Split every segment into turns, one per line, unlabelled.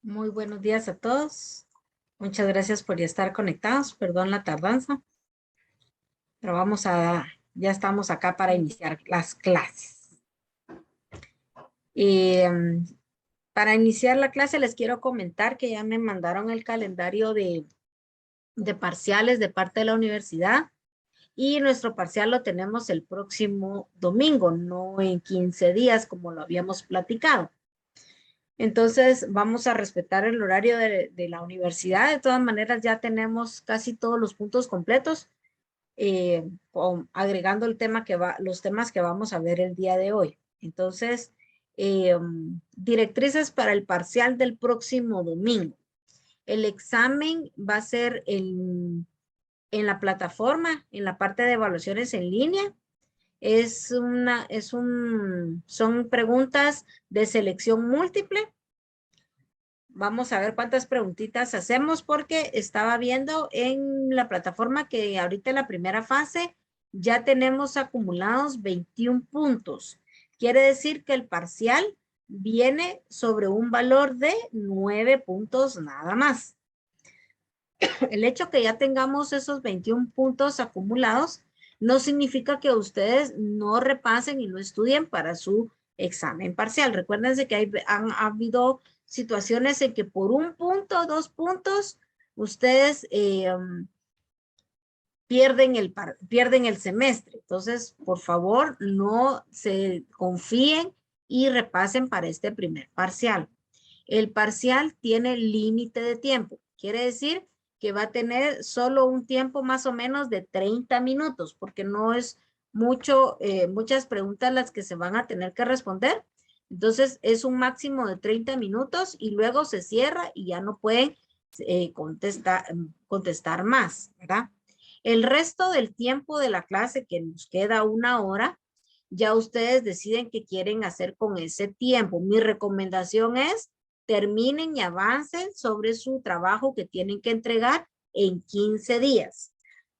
Muy buenos días a todos. Muchas gracias por ya estar conectados. Perdón la tardanza, pero ya estamos acá para iniciar las clases. Y para iniciar la clase les quiero comentar que ya me mandaron el calendario de parciales de parte de la universidad y nuestro parcial lo tenemos el próximo domingo, no en 15 días como lo habíamos platicado. Entonces, vamos a respetar el horario de la universidad. De todas maneras, ya tenemos casi todos los puntos completos, agregando los temas que vamos a ver el día de hoy. Entonces, directrices para el parcial del próximo domingo. El examen va a ser en la plataforma, en la parte de evaluaciones en línea. Son preguntas de selección múltiple. Vamos a ver cuántas preguntitas hacemos porque estaba viendo en la plataforma que ahorita en la primera fase ya tenemos acumulados 21 puntos. Quiere decir que el parcial viene sobre un valor de 9 puntos nada más. El hecho que ya tengamos esos 21 puntos acumulados no significa que ustedes no repasen y no estudien para su examen parcial. Recuérdense que han habido situaciones en que por 1 punto, 2 puntos, ustedes pierden el semestre. Entonces, por favor, no se confíen y repasen para este primer parcial. El parcial tiene límite de tiempo. Quiere decir que va a tener solo un tiempo más o menos de 30 minutos, porque no es muchas preguntas las que se van a tener que responder. Entonces, es un máximo de 30 minutos y luego se cierra y ya no pueden contestar más, ¿verdad? El resto del tiempo de la clase, que nos queda 1 hora, ya ustedes deciden qué quieren hacer con ese tiempo. Mi recomendación es terminen y avancen sobre su trabajo que tienen que entregar en 15 días.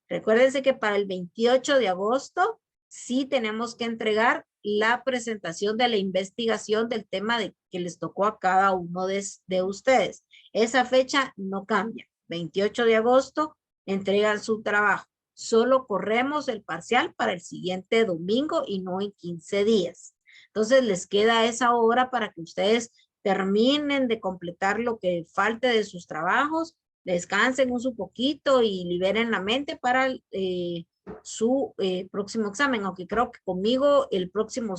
Recuérdense que para el 28 de agosto sí tenemos que entregar la presentación de la investigación del tema que les tocó a cada uno de ustedes. Esa fecha no cambia. 28 de agosto entregan su trabajo. Solo corremos el parcial para el siguiente domingo y no en 15 días. Entonces les queda esa hora para que ustedes terminen de completar lo que falte de sus trabajos, descansen un poquito y liberen la mente para su próximo examen, aunque creo que conmigo el próximo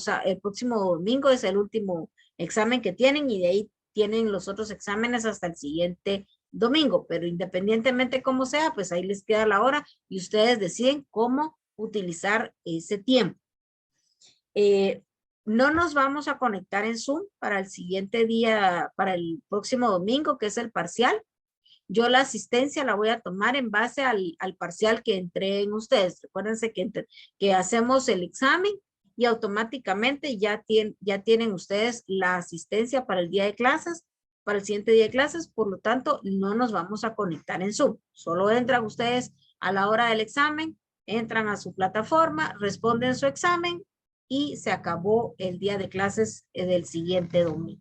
domingo es el último examen que tienen y de ahí tienen los otros exámenes hasta el siguiente domingo, pero independientemente cómo sea, pues ahí les queda la hora y ustedes deciden cómo utilizar ese tiempo. No nos vamos a conectar en Zoom para el siguiente día, para el próximo domingo, que es el parcial. Yo la asistencia la voy a tomar en base al parcial que entreguen ustedes. Recuérdense que hacemos el examen y automáticamente ya tienen ustedes la asistencia para el día de clases, para el siguiente día de clases. Por lo tanto, no nos vamos a conectar en Zoom. Solo entran ustedes a la hora del examen, entran a su plataforma, responden su examen y se acabó el día de clases del siguiente domingo.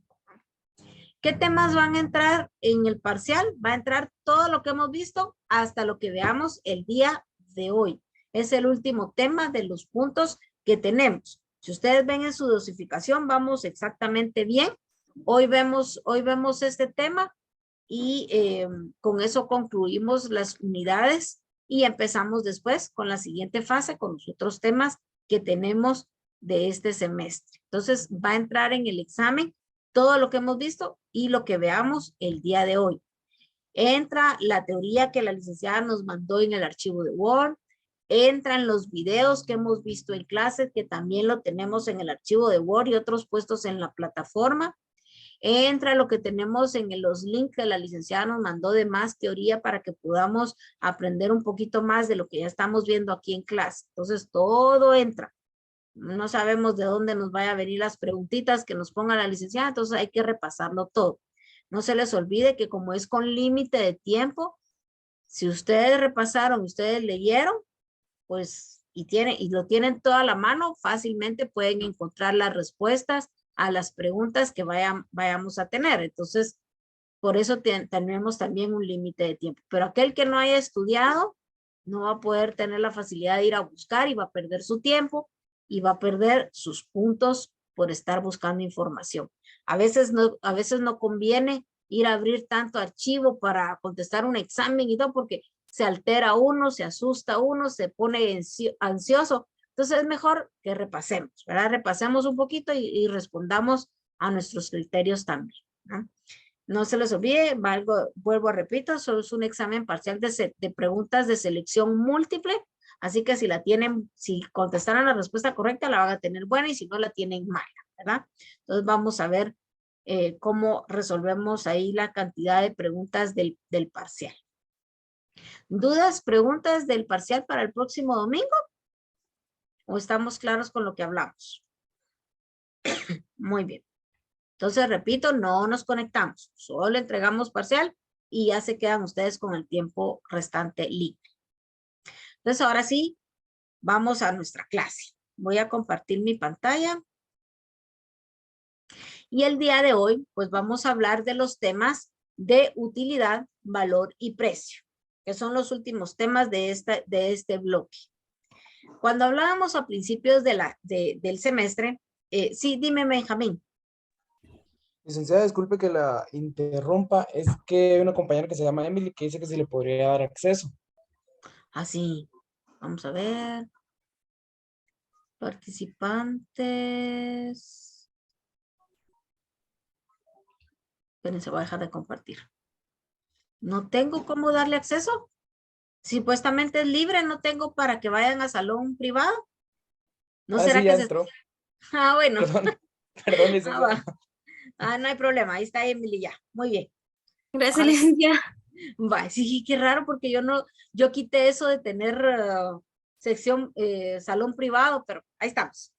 ¿Qué temas van a entrar en el parcial? Va a entrar todo lo que hemos visto hasta lo que veamos el día de hoy. Es el último tema de los puntos que tenemos. Si ustedes ven en su dosificación, vamos exactamente bien. Hoy vemos este tema y con eso concluimos las unidades y empezamos después con la siguiente fase, con los otros temas que tenemos de este semestre. Entonces, va a entrar en el examen todo lo que hemos visto y lo que veamos el día de hoy. Entra la teoría que la licenciada nos mandó en el archivo de Word, entran los videos que hemos visto en clase, que también lo tenemos en el archivo de Word y otros puestos en la plataforma. Entra lo que tenemos en los links que la licenciada nos mandó de más teoría para que podamos aprender un poquito más de lo que ya estamos viendo aquí en clase. Entonces, todo entra. No sabemos de dónde nos vaya a venir las preguntitas que nos ponga la licenciada, entonces hay que repasarlo todo. No se les olvide que como es con límite de tiempo, si ustedes repasaron, ustedes leyeron, pues y lo tienen toda la mano, fácilmente pueden encontrar las respuestas a las preguntas que vayamos a tener. Entonces, por eso tenemos también un límite de tiempo. Pero aquel que no haya estudiado no va a poder tener la facilidad de ir a buscar y va a perder su tiempo y va a perder sus puntos por estar buscando información. A veces no conviene ir a abrir tanto archivo para contestar un examen y todo, porque se altera uno, se asusta uno, se pone ansioso. Entonces es mejor que repasemos, ¿verdad? Repasemos un poquito y respondamos a nuestros criterios también, ¿no? No se les olvide, vuelvo a repito, solo es un examen parcial de preguntas de selección múltiple, así que si la tienen, si contestaron la respuesta correcta, la van a tener buena y si no la tienen mala, ¿verdad? Entonces vamos a ver cómo resolvemos ahí la cantidad de preguntas del parcial. ¿Dudas, preguntas del parcial para el próximo domingo? ¿O estamos claros con lo que hablamos? Muy bien. Entonces, repito, no nos conectamos, solo entregamos parcial y ya se quedan ustedes con el tiempo restante libre. Entonces, ahora sí, vamos a nuestra clase. Voy a compartir mi pantalla. Y el día de hoy, pues vamos a hablar de los temas de utilidad, valor y precio, que son los últimos temas de este bloque. Cuando hablábamos a principios del semestre, sí, dime, Benjamín.
Licenciada, disculpe que la interrumpa, es que hay una compañera que se llama Emily que dice que se le podría dar acceso.
Así, vamos a ver. Participantes. Espérense, voy a dejar de compartir. No tengo cómo darle acceso. Supuestamente es libre, no tengo para que vayan a salón privado. ¿No será
Sí,
que
ya
se...
entró.
Ah, bueno.
Perdón,
Ah,
licenciada.
va. Ah, no hay problema. Ahí está Emily ya. Muy bien.
Gracias,
Ahora,
licenciada.
va, sí, qué raro porque yo quité eso de tener sección, salón privado, pero ahí estamos.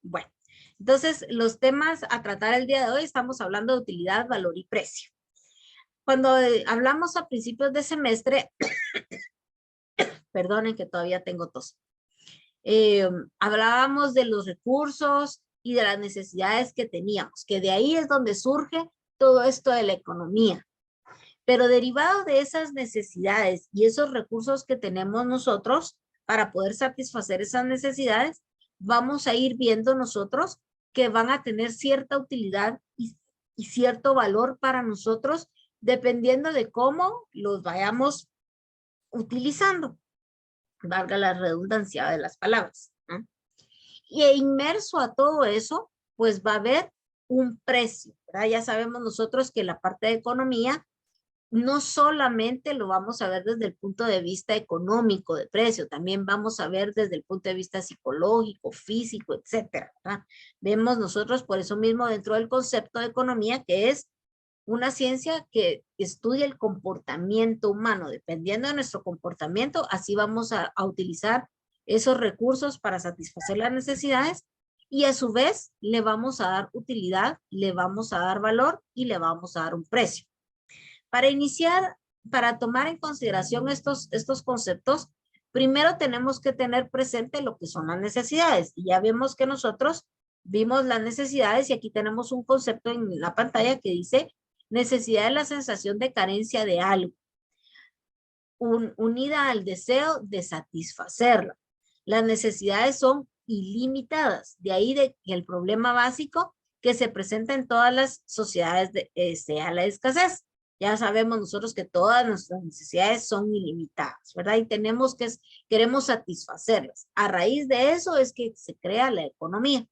Bueno, entonces los temas a tratar el día de hoy estamos hablando de utilidad, valor y precio. Cuando hablamos a principios de semestre, perdonen que todavía tengo tos, hablábamos de los recursos y de las necesidades que teníamos, que de ahí es donde surge todo esto de la economía. Pero derivado de esas necesidades y esos recursos que tenemos nosotros para poder satisfacer esas necesidades, vamos a ir viendo nosotros que van a tener cierta utilidad y cierto valor para nosotros dependiendo de cómo los vayamos utilizando. Valga la redundancia de las palabras, ¿no? Y inmerso a todo eso, pues va a haber un precio, ¿verdad? Ya sabemos nosotros que la parte de economía no solamente lo vamos a ver desde el punto de vista económico de precio, también vamos a ver desde el punto de vista psicológico, físico, etcétera, ¿verdad? Vemos nosotros por eso mismo dentro del concepto de economía que es una ciencia que estudia el comportamiento humano. Dependiendo de nuestro comportamiento, así vamos a utilizar esos recursos para satisfacer las necesidades y a su vez le vamos a dar utilidad, le vamos a dar valor y le vamos a dar un precio. Para iniciar, para tomar en consideración estos conceptos, primero tenemos que tener presente lo que son las necesidades. Y ya vemos que nosotros vimos las necesidades y aquí tenemos un concepto en la pantalla que dice necesidad es la sensación de carencia de algo, unida al deseo de satisfacerla. Las necesidades son ilimitadas, de ahí de que el problema básico que se presenta en todas las sociedades sea la escasez. Ya sabemos nosotros que todas nuestras necesidades son ilimitadas, ¿verdad? Y queremos satisfacerlas. A raíz de eso es que se crea la economía.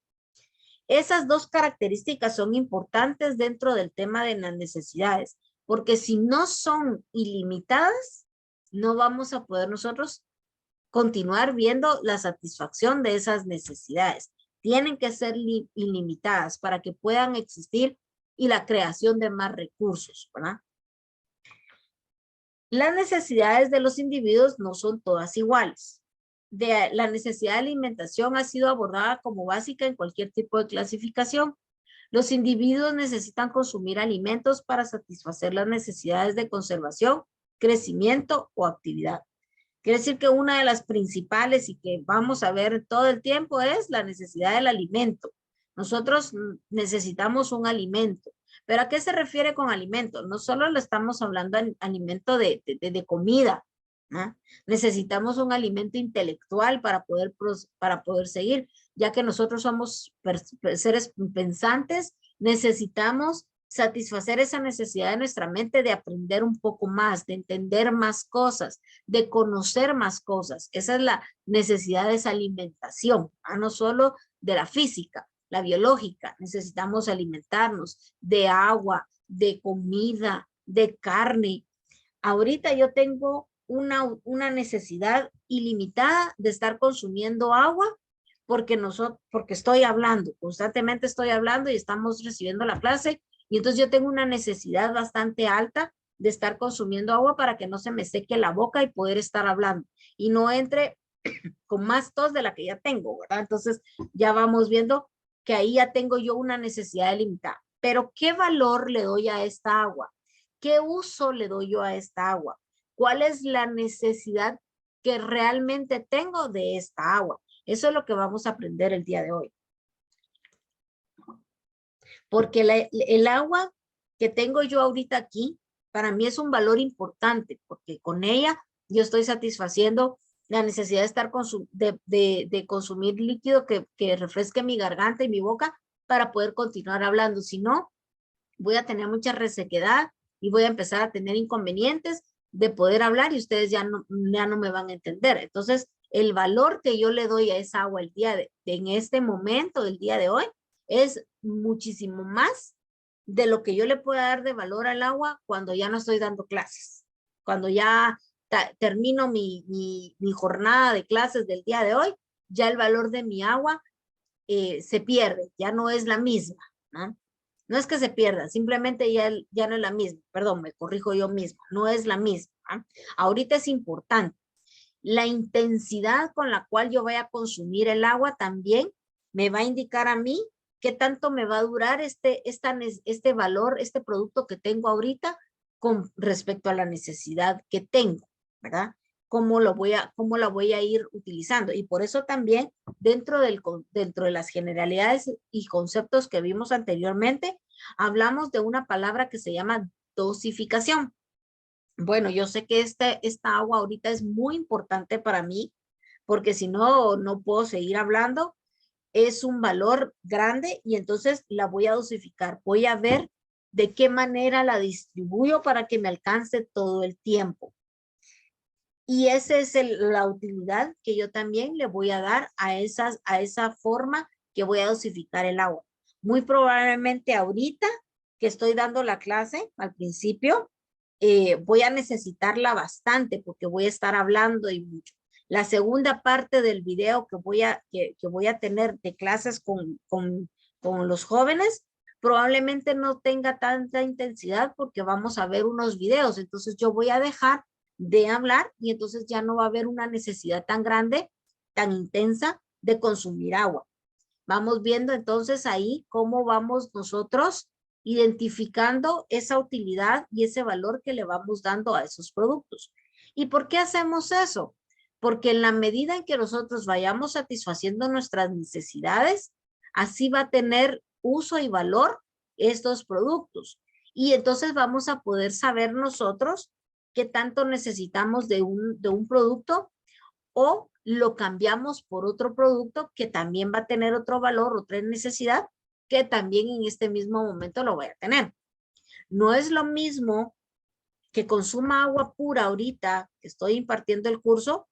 Esas dos características son importantes dentro del tema de las necesidades, porque si no son ilimitadas, no vamos a poder nosotros continuar viendo la satisfacción de esas necesidades. Tienen que ser ilimitadas para que puedan existir y la creación de más recursos, ¿verdad? Las necesidades de los individuos no son todas iguales. La necesidad de alimentación ha sido abordada como básica en cualquier tipo de clasificación. Los individuos necesitan consumir alimentos para satisfacer las necesidades de conservación, crecimiento o actividad. Quiere decir que una de las principales y que vamos a ver todo el tiempo es la necesidad del alimento. Nosotros necesitamos un alimento. ¿Pero a qué se refiere con alimento? No solo lo estamos hablando de alimento de comida, ¿no? Necesitamos un alimento intelectual para poder seguir, ya que nosotros somos seres pensantes, necesitamos satisfacer esa necesidad de nuestra mente de aprender un poco más, de entender más cosas, de conocer más cosas. Esa es la necesidad de esa alimentación, no solo de la física, la biológica. Necesitamos alimentarnos de agua, de comida, de carne. Ahorita yo tengo una necesidad ilimitada de estar consumiendo agua porque estoy hablando, constantemente estoy hablando y estamos recibiendo la clase y entonces yo tengo una necesidad bastante alta de estar consumiendo agua para que no se me seque la boca y poder estar hablando y no entre con más tos de la que ya tengo, ¿verdad? Entonces ya vamos viendo que ahí ya tengo yo una necesidad limitada. Pero ¿qué valor le doy a esta agua? ¿Qué uso le doy yo a esta agua? ¿Cuál es la necesidad que realmente tengo de esta agua? Eso es lo que vamos a aprender el día de hoy. Porque el agua que tengo yo ahorita aquí, para mí es un valor importante, porque con ella yo estoy satisfaciendo la necesidad de estar de consumir líquido que refresque mi garganta y mi boca para poder continuar hablando. Si no, voy a tener mucha resequedad y voy a empezar a tener inconvenientes de poder hablar y ustedes ya no me van a entender. Entonces, el valor que yo le doy a esa agua en este momento, el día de hoy, es muchísimo más de lo que yo le puedo dar de valor al agua cuando ya no estoy dando clases. Cuando ya termino mi jornada de clases del día de hoy, ya el valor de mi agua se pierde, ya no es la misma, ¿no? No es que se pierda, simplemente ya no es la misma. Perdón, me corrijo yo misma, no es la misma, ¿no? Ahorita es importante. La intensidad con la cual yo vaya a consumir el agua también me va a indicar a mí qué tanto me va a durar este valor, este producto que tengo ahorita con respecto a la necesidad que tengo, ¿verdad? Cómo la voy a ir utilizando. Y por eso también dentro de las generalidades y conceptos que vimos anteriormente, hablamos de una palabra que se llama dosificación. Bueno, yo sé que esta agua ahorita es muy importante para mí, porque si no, no puedo seguir hablando. Es un valor grande y entonces la voy a dosificar. Voy a ver de qué manera la distribuyo para que me alcance todo el tiempo. Y esa es la utilidad que yo también le voy a dar a esa forma que voy a dosificar el agua. Muy probablemente ahorita que estoy dando la clase al principio, voy a necesitarla bastante porque voy a estar hablando y mucho. La segunda parte del video que voy a tener de clases con los jóvenes probablemente no tenga tanta intensidad porque vamos a ver unos videos. Entonces yo voy a dejar de hablar y entonces ya no va a haber una necesidad tan grande, tan intensa de consumir agua. Vamos viendo entonces ahí cómo vamos nosotros identificando esa utilidad y ese valor que le vamos dando a esos productos. ¿Y por qué hacemos eso? Porque en la medida en que nosotros vayamos satisfaciendo nuestras necesidades, así va a tener uso y valor estos productos. Y entonces vamos a poder saber nosotros qué tanto necesitamos de un producto o lo cambiamos por otro producto que también va a tener otro valor, otra necesidad, que también en este mismo momento lo voy a tener. No es lo mismo que consuma agua pura ahorita que estoy impartiendo el curso,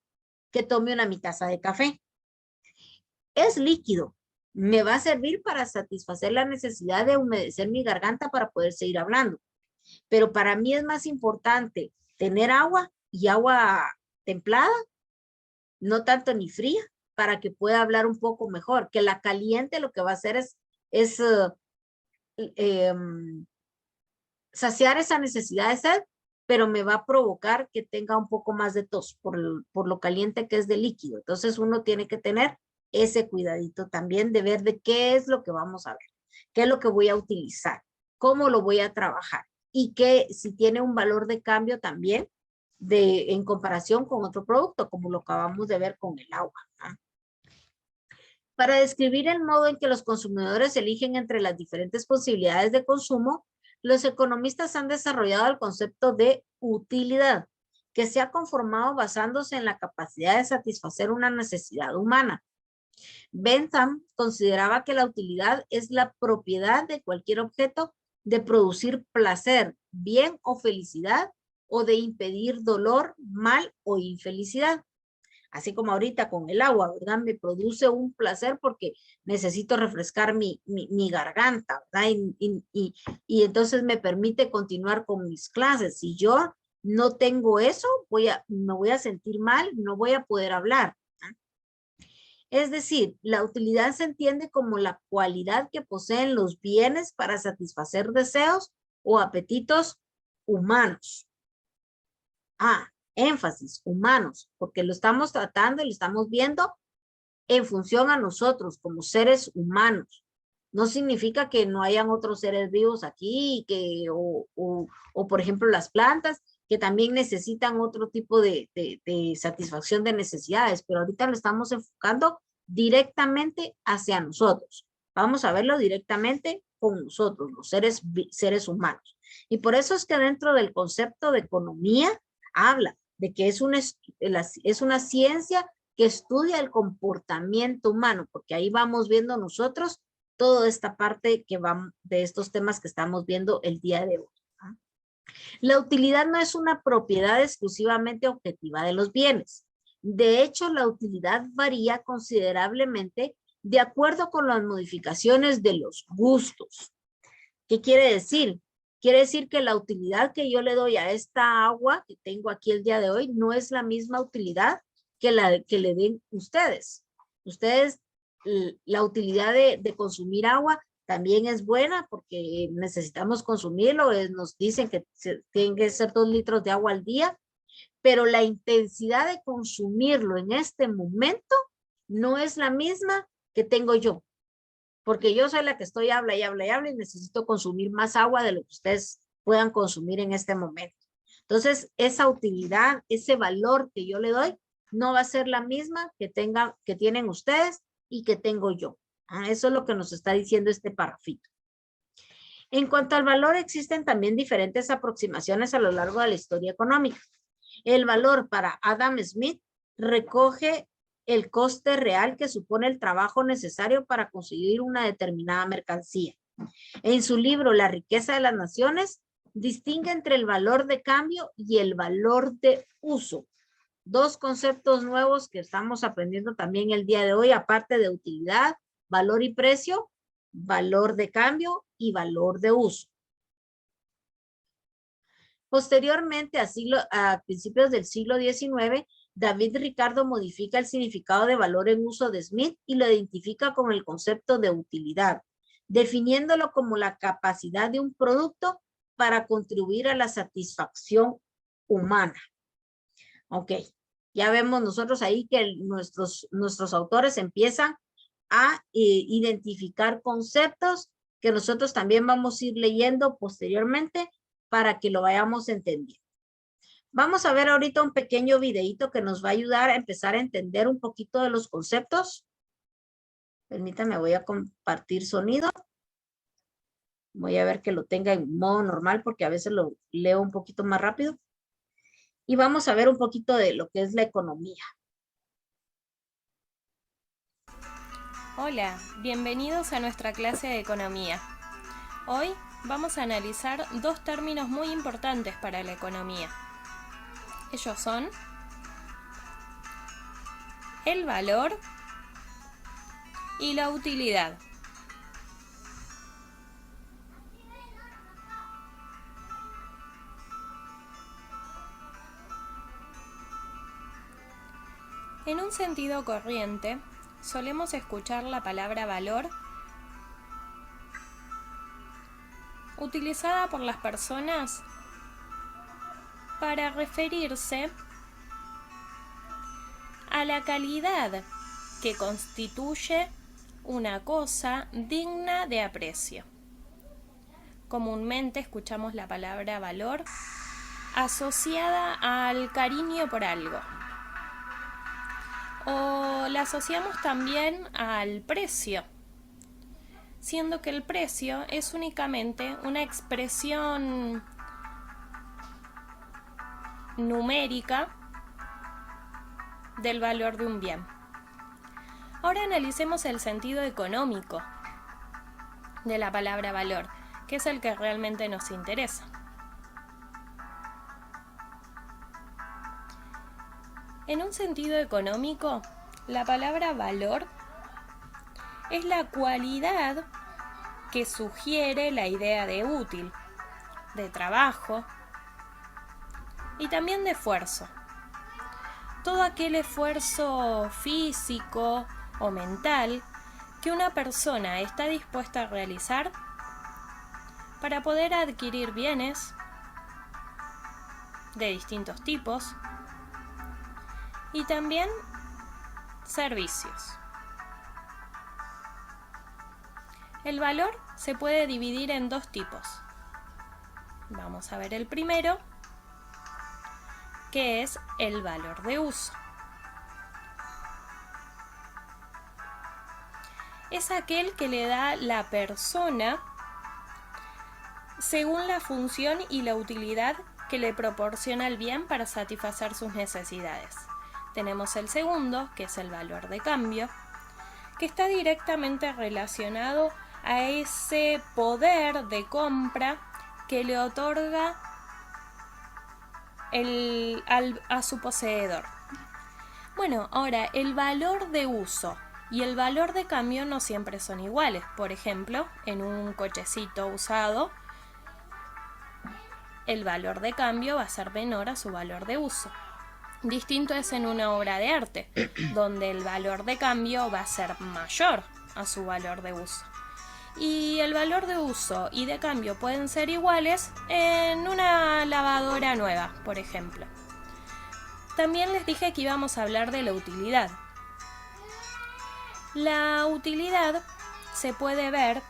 que tome mi taza de café. Es líquido, me va a servir para satisfacer la necesidad de humedecer mi garganta para poder seguir hablando. Pero para mí es más importante tener agua y agua templada, no tanto ni fría, para que pueda hablar un poco mejor. Que la caliente lo que va a hacer es saciar esa necesidad de sed, pero me va a provocar que tenga un poco más de tos por lo caliente que es de líquido. Entonces uno tiene que tener ese cuidadito también de ver de qué es lo que vamos a ver, qué es lo que voy a utilizar, cómo lo voy a trabajar y que si tiene un valor de cambio también en comparación con otro producto, como lo acabamos de ver con el agua, ¿no? Para describir el modo en que los consumidores eligen entre las diferentes posibilidades de consumo, Los economistas han desarrollado el concepto de utilidad, que se ha conformado basándose en la capacidad de satisfacer una necesidad humana. Bentham consideraba que la utilidad es la propiedad de cualquier objeto de producir placer, bien o felicidad, o de impedir dolor, mal o infelicidad. Así como ahorita con el agua, ¿verdad? Me produce un placer porque necesito refrescar mi garganta, ¿verdad? Y entonces me permite continuar con mis clases. Si yo no tengo eso, me voy a sentir mal, no voy a poder hablar. Es decir, la utilidad se entiende como la cualidad que poseen los bienes para satisfacer deseos o apetitos humanos. Énfasis, humanos, porque lo estamos tratando y lo estamos viendo en función a nosotros como seres humanos. No significa que no hayan otros seres vivos aquí, o por ejemplo las plantas, que también necesitan otro tipo de satisfacción de necesidades, pero ahorita lo estamos enfocando directamente hacia nosotros. Vamos a verlo directamente con nosotros, los seres humanos. Y por eso es que dentro del concepto de economía habla de que es una ciencia que estudia el comportamiento humano, porque ahí vamos viendo nosotros toda esta parte que va de estos temas que estamos viendo el día de hoy. La utilidad no es una propiedad exclusivamente objetiva de los bienes. De hecho, la utilidad varía considerablemente de acuerdo con las modificaciones de los gustos. ¿Qué quiere decir? Quiere decir que la utilidad que yo le doy a esta agua que tengo aquí el día de hoy no es la misma utilidad que la que le den ustedes. Ustedes, la utilidad de consumir agua también es buena porque necesitamos consumirlo. Nos dicen que tienen que ser 2 litros de agua al día, pero la intensidad de consumirlo en este momento no es la misma que tengo yo, porque yo soy la que estoy habla y habla y habla y necesito consumir más agua de lo que ustedes puedan consumir en este momento. Entonces, esa utilidad, ese valor que yo le doy, no va a ser la misma que tienen ustedes y que tengo yo. Eso es lo que nos está diciendo este parrafito. En cuanto al valor, existen también diferentes aproximaciones a lo largo de la historia económica. El valor para Adam Smith recoge el coste real que supone el trabajo necesario para conseguir una determinada mercancía. En su libro La riqueza de las naciones, distingue entre el valor de cambio y el valor de uso. 2 conceptos nuevos que estamos aprendiendo también el día de hoy, aparte de utilidad, valor y precio, valor de cambio y valor de uso. Posteriormente, a principios del siglo XIX, David Ricardo modifica el significado de valor en uso de Smith y lo identifica con el concepto de utilidad, definiéndolo como la capacidad de un producto para contribuir a la satisfacción humana. Ok, ya vemos nosotros ahí que nuestros autores empiezan a identificar conceptos que nosotros también vamos a ir leyendo posteriormente para que lo vayamos entendiendo. Vamos a ver ahorita un pequeño videíto que nos va a ayudar a empezar a entender un poquito de los conceptos. Permítame, voy a compartir sonido. Voy a ver que lo tenga en modo normal porque a veces lo leo un poquito más rápido. Y vamos a ver un poquito de lo que es la economía.
Hola, bienvenidos a nuestra clase de economía. Hoy vamos a analizar 2 términos muy importantes para la economía. Ellos son el valor y la utilidad. En un sentido corriente, solemos escuchar la palabra valor utilizada por las personas para referirse a la calidad que constituye una cosa digna de aprecio. Comúnmente escuchamos la palabra valor asociada al cariño por algo, o la asociamos también al precio. siendo que el precio es únicamente una expresión numérica del valor de un bien. Ahora analicemos el sentido económico de la palabra valor, que es el que realmente nos interesa. En un sentido económico, la palabra valor es la cualidad que sugiere la idea de útil, de trabajo y también de esfuerzo. Todo aquel esfuerzo físico o mental que una persona está dispuesta a realizar para poder adquirir bienes de distintos tipos y también servicios. El valor se puede dividir en dos tipos. Vamos a ver el primero, que es el valor de uso. Es aquel que le da la persona según la función y la utilidad que le proporciona el bien para satisfacer sus necesidades. Tenemos el segundo, que es el valor de cambio, que está directamente relacionado a ese poder de compra que le otorga a su poseedor. Bueno, ahora el valor de uso y el valor de cambio no siempre son iguales. Por ejemplo, en un cochecito usado, el valor de cambio va a ser menor a su valor de uso. Distinto es en una obra de arte, donde el valor de cambio va a ser mayor a su valor de uso. Y el valor de uso y de cambio pueden ser iguales en una lavadora nueva, por ejemplo. También les dije que íbamos a hablar de la utilidad. La utilidad se puede ver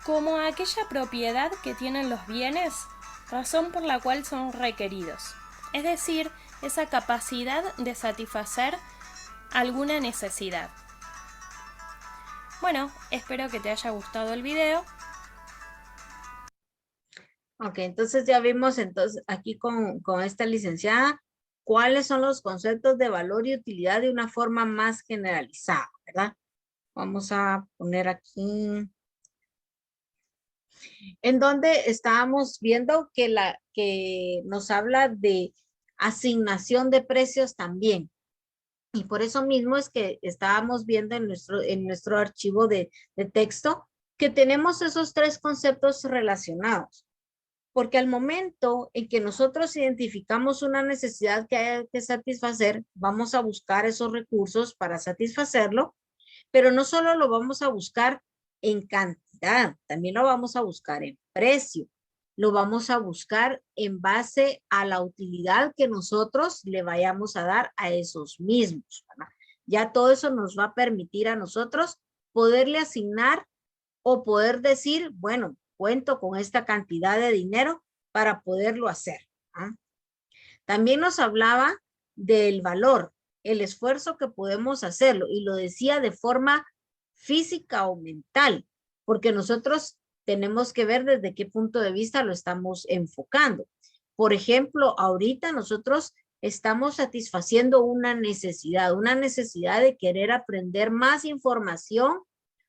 como aquella propiedad que tienen los bienes, razón por la cual son requeridos. Es decir, esa capacidad de satisfacer alguna necesidad. Bueno, espero que te haya gustado el video.
Ok, entonces ya vimos aquí con esta licenciada cuáles son los conceptos de valor y utilidad de una forma más generalizada, ¿verdad? Vamos a poner aquí en donde estábamos viendo que nos habla de asignación de precios también. Y por eso mismo es que estábamos viendo en nuestro archivo de texto que tenemos esos tres conceptos relacionados. Porque al momento en que nosotros identificamos una necesidad que hay que satisfacer, vamos a buscar esos recursos para satisfacerlo, pero no solo lo vamos a buscar en cantidad, también lo vamos a buscar en precio. Lo vamos a buscar en base a la utilidad que nosotros le vayamos a dar a esos mismos, ¿verdad? Ya todo eso nos va a permitir a nosotros poderle asignar o poder decir, bueno, cuento con esta cantidad de dinero para poderlo hacer, ¿ah? También nos hablaba del valor, el esfuerzo que podemos hacerlo, y lo decía de forma física o mental, porque nosotros tenemos que ver desde qué punto de vista lo estamos enfocando. Por ejemplo, ahorita nosotros estamos satisfaciendo una necesidad de querer aprender más información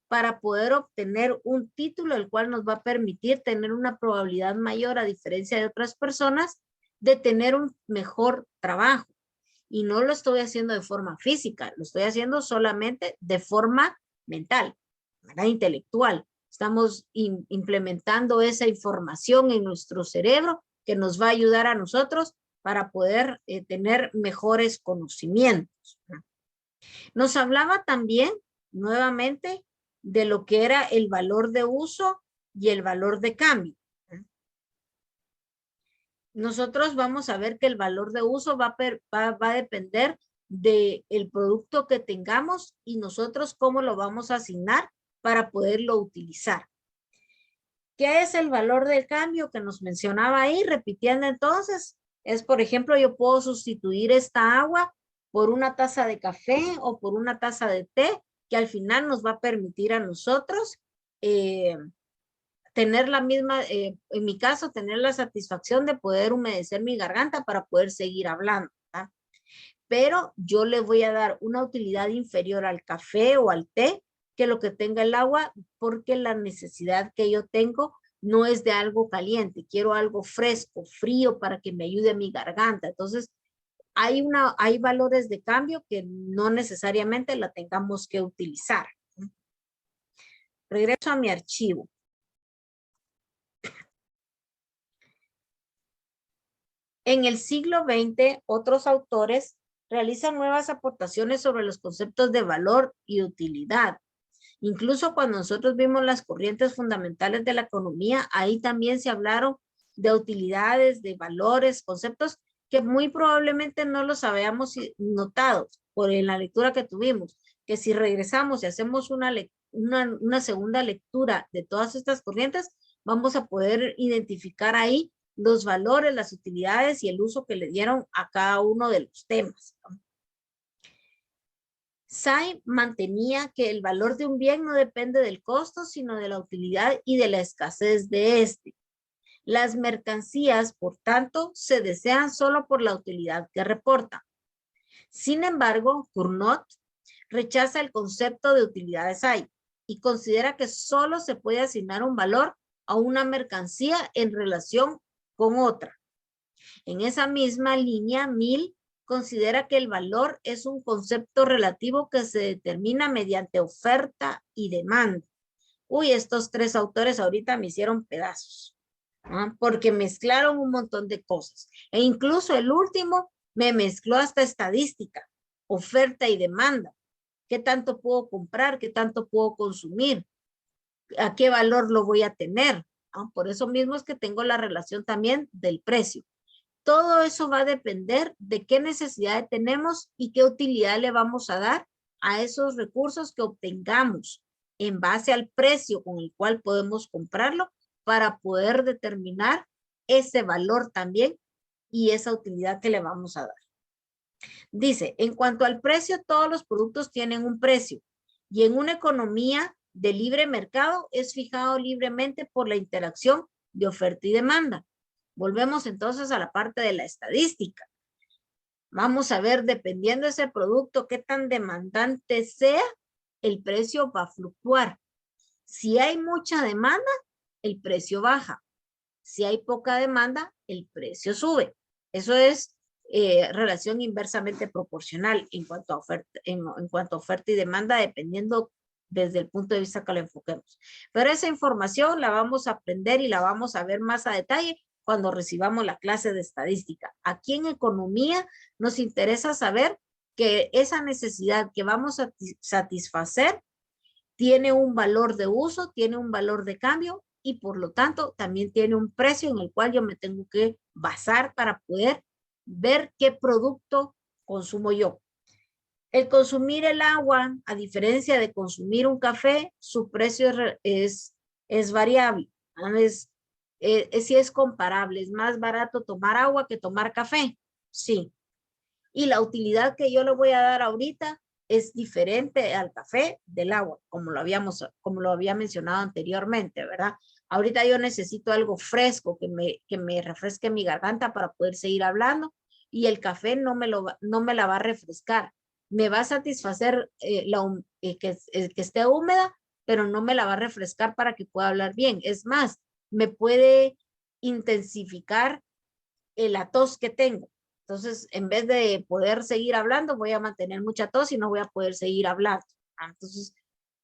para poder obtener un título, el cual nos va a permitir tener una probabilidad mayor, a diferencia de otras personas, de tener un mejor trabajo. Y no lo estoy haciendo de forma física, lo estoy haciendo solamente de forma mental, ¿verdad? Intelectual. Estamos implementando esa información en nuestro cerebro que nos va a ayudar a nosotros para poder tener mejores conocimientos, ¿verdad? Nos hablaba también, nuevamente, de lo que era el valor de uso y el valor de cambio. Nosotros vamos a ver que el valor de uso va a depender del producto que tengamos y nosotros cómo lo vamos a asignar para poderlo utilizar. ¿Qué es el valor del cambio que nos mencionaba ahí? Repitiendo entonces, es por ejemplo, yo puedo sustituir esta agua por una taza de café o por una taza de té que al final nos va a permitir a nosotros tener la misma, en mi caso, tener la satisfacción de poder humedecer mi garganta para poder seguir hablando, ¿verdad? Pero yo le voy a dar una utilidad inferior al café o al té que lo que tenga el agua, porque la necesidad que yo tengo no es de algo caliente, quiero algo fresco, frío para que me ayude a mi garganta. Entonces, hay valores de cambio que no necesariamente la tengamos que utilizar. Regreso a mi archivo. En el siglo XX, otros autores realizan nuevas aportaciones sobre los conceptos de valor y utilidad. Incluso cuando nosotros vimos las corrientes fundamentales de la economía, ahí también se hablaron de utilidades, de valores, conceptos que muy probablemente no los habíamos notado por la lectura que tuvimos, que si regresamos y hacemos una segunda lectura de todas estas corrientes, vamos a poder identificar ahí los valores, las utilidades y el uso que le dieron a cada uno de los temas. Say mantenía que el valor de un bien no depende del costo, sino de la utilidad y de la escasez de este. Las mercancías, por tanto, se desean solo por la utilidad que reportan. Sin embargo, Cournot rechaza el concepto de utilidad de Say y considera que solo se puede asignar un valor a una mercancía en relación con otra. En esa misma línea, Mill considera que el valor es un concepto relativo que se determina mediante oferta y demanda. Uy, estos tres autores ahorita me hicieron pedazos, ¿no? Porque mezclaron un montón de cosas. E incluso el último me mezcló hasta estadística, oferta y demanda. ¿Qué tanto puedo comprar? ¿Qué tanto puedo consumir? ¿A qué valor lo voy a tener? ¿No? Por eso mismo es que tengo la relación también del precio. Todo eso va a depender de qué necesidad tenemos y qué utilidad le vamos a dar a esos recursos que obtengamos en base al precio con el cual podemos comprarlo para poder determinar ese valor también y esa utilidad que le vamos a dar. Dice, en cuanto al precio, todos los productos tienen un precio y en una economía de libre mercado es fijado libremente por la interacción de oferta y demanda. Volvemos entonces a la parte de la estadística. Vamos a ver, dependiendo de ese producto, qué tan demandante sea, el precio va a fluctuar. Si hay mucha demanda, el precio baja. Si hay poca demanda, el precio sube. Eso es relación inversamente proporcional en cuanto a oferta y demanda, dependiendo desde el punto de vista que lo enfoquemos. Pero esa información la vamos a aprender y la vamos a ver más a detalle cuando recibamos la clase de estadística. Aquí en economía nos interesa saber que esa necesidad que vamos a satisfacer tiene un valor de uso, tiene un valor de cambio y por lo tanto también tiene un precio en el cual yo me tengo que basar para poder ver qué producto consumo yo. El consumir el agua, a diferencia de consumir un café, su precio es variable. Sí es comparable, es más barato tomar agua que tomar café, sí. Y la utilidad que yo le voy a dar ahorita es diferente al café del agua, como lo había mencionado anteriormente, ¿verdad? Ahorita yo necesito algo fresco que me refresque mi garganta para poder seguir hablando y el café no me la va a refrescar. Me va a satisfacer que esté húmeda, pero no me la va a refrescar para que pueda hablar bien. Es más, me puede intensificar la tos que tengo. Entonces, en vez de poder seguir hablando, voy a mantener mucha tos y no voy a poder seguir hablando. Entonces,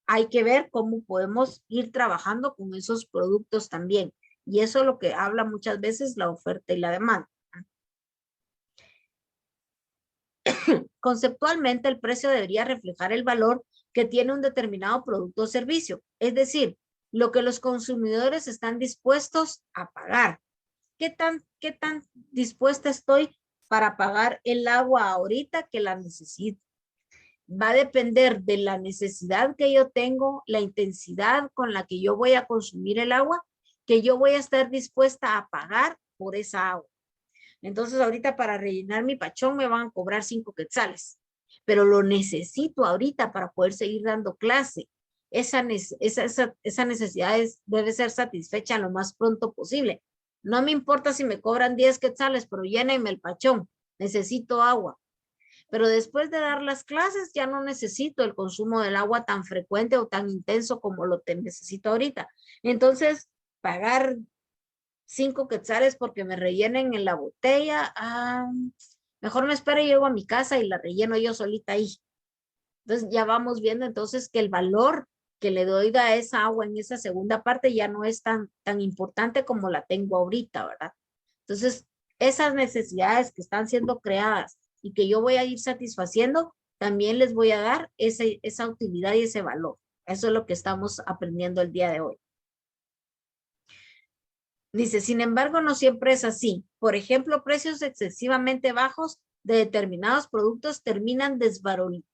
hay que ver cómo podemos ir trabajando con esos productos también. Y eso es lo que habla muchas veces la oferta y la demanda. Conceptualmente, el precio debería reflejar el valor que tiene un determinado producto o servicio. Es decir, lo que los consumidores están dispuestos a pagar. ¿Qué tan dispuesta estoy para pagar el agua ahorita que la necesito? Va a depender de la necesidad que yo tengo, la intensidad con la que yo voy a consumir el agua, que yo voy a estar dispuesta a pagar por esa agua. Entonces ahorita para rellenar mi pachón me van a cobrar 5 quetzales. pero lo necesito ahorita para poder seguir dando clase. Esa necesidad debe ser satisfecha lo más pronto posible. No me importa si me cobran 10 quetzales, pero llénenme el pachón. Necesito agua. Pero después de dar las clases ya no necesito el consumo del agua tan frecuente o tan intenso como lo necesito ahorita. Entonces, pagar 5 quetzales porque me rellenen en la botella, mejor me espero y llego a mi casa y la relleno yo solita ahí. Entonces ya vamos viendo entonces que el valor que le doy a esa agua en esa segunda parte ya no es tan importante como la tengo ahorita, ¿verdad? Entonces, esas necesidades que están siendo creadas y que yo voy a ir satisfaciendo, también les voy a dar esa utilidad y ese valor. Eso es lo que estamos aprendiendo el día de hoy. Dice, sin embargo, no siempre es así. Por ejemplo, precios excesivamente bajos de determinados productos terminan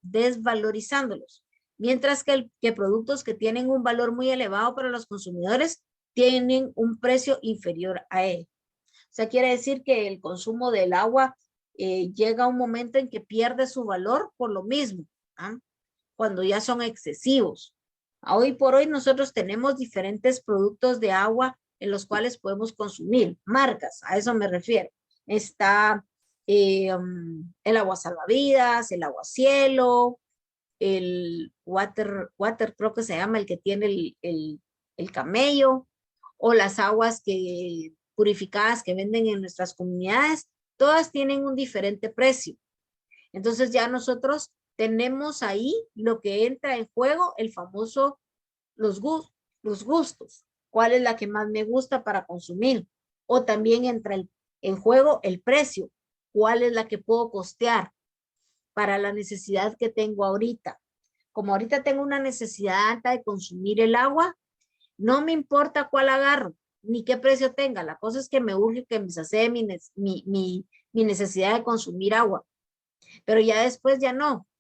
desvalorizándolos, mientras que productos que tienen un valor muy elevado para los consumidores tienen un precio inferior a él. O sea, quiere decir que el consumo del agua llega a un momento en que pierde su valor por lo mismo, ¿ah? Cuando ya son excesivos. Hoy por hoy nosotros tenemos diferentes productos de agua en los cuales podemos consumir, marcas, a eso me refiero. Está el agua salvavidas, el agua cielo, el water creo que se llama, el que tiene el camello, o las aguas purificadas que venden en nuestras comunidades, todas tienen un diferente precio. Entonces ya nosotros tenemos ahí lo que entra en juego, el famoso, los gustos. ¿Cuál es la que más me gusta para consumir? O también entra en juego el precio. ¿Cuál es la que puedo costear para la necesidad que tengo ahorita? Como ahorita tengo una necesidad alta de consumir el agua, no me importa cuál agarro, ni qué precio tenga. La cosa es que me urge que me sacie mi necesidad de consumir agua. Pero ya después ya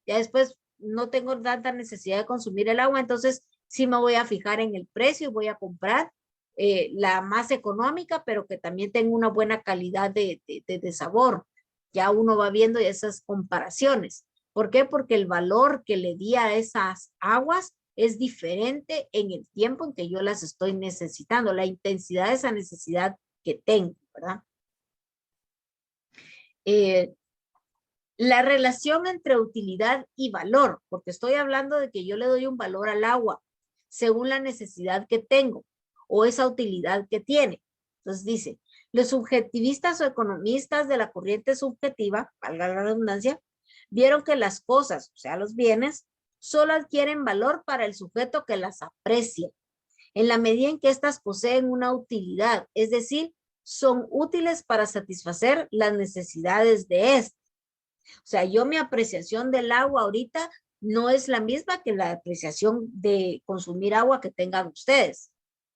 después no tengo tanta necesidad de consumir el agua, entonces sí me voy a fijar en el precio y voy a comprar la más económica, pero que también tenga una buena calidad de sabor. Ya uno va viendo esas comparaciones. ¿Por qué? Porque el valor que le di a esas aguas es diferente en el tiempo en que yo las estoy necesitando, la intensidad de esa necesidad que tengo, ¿verdad? La relación entre utilidad y valor, porque estoy hablando de que yo le doy un valor al agua según la necesidad que tengo o esa utilidad que tiene. Entonces dice, los subjetivistas o economistas de la corriente subjetiva, valga la redundancia, vieron que las cosas, o sea, los bienes, solo adquieren valor para el sujeto que las aprecia, en la medida en que éstas poseen una utilidad, es decir, son útiles para satisfacer las necesidades de éste. O sea, mi apreciación del agua ahorita no es la misma que la apreciación de consumir agua que tengan ustedes,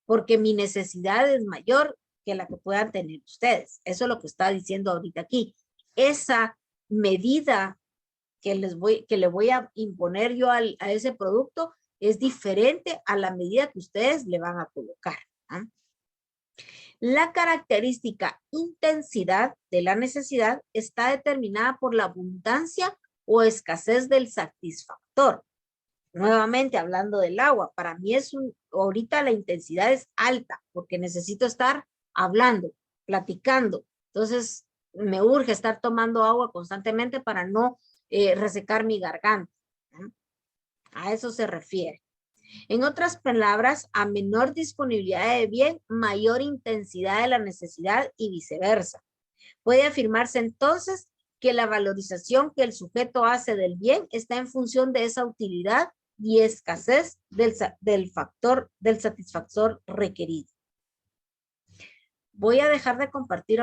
porque mi necesidad es mayor que la que puedan tener ustedes. Eso es lo que está diciendo ahorita aquí. Esa medida que le voy a imponer yo a ese producto es diferente a la medida que ustedes le van a colocar, ¿no? La característica intensidad de la necesidad está determinada por la abundancia o escasez del satisfactor. Nuevamente hablando del agua, para mí ahorita la intensidad es alta porque necesito estar hablando, platicando. Entonces me urge estar tomando agua constantemente para no resecar mi garganta, ¿no? A eso se refiere. En otras palabras, a menor disponibilidad de bien, mayor intensidad de la necesidad y viceversa. Puede afirmarse entonces que la valorización que el sujeto hace del bien está en función de esa utilidad y escasez del satisfactor requerido. Voy a dejar de compartir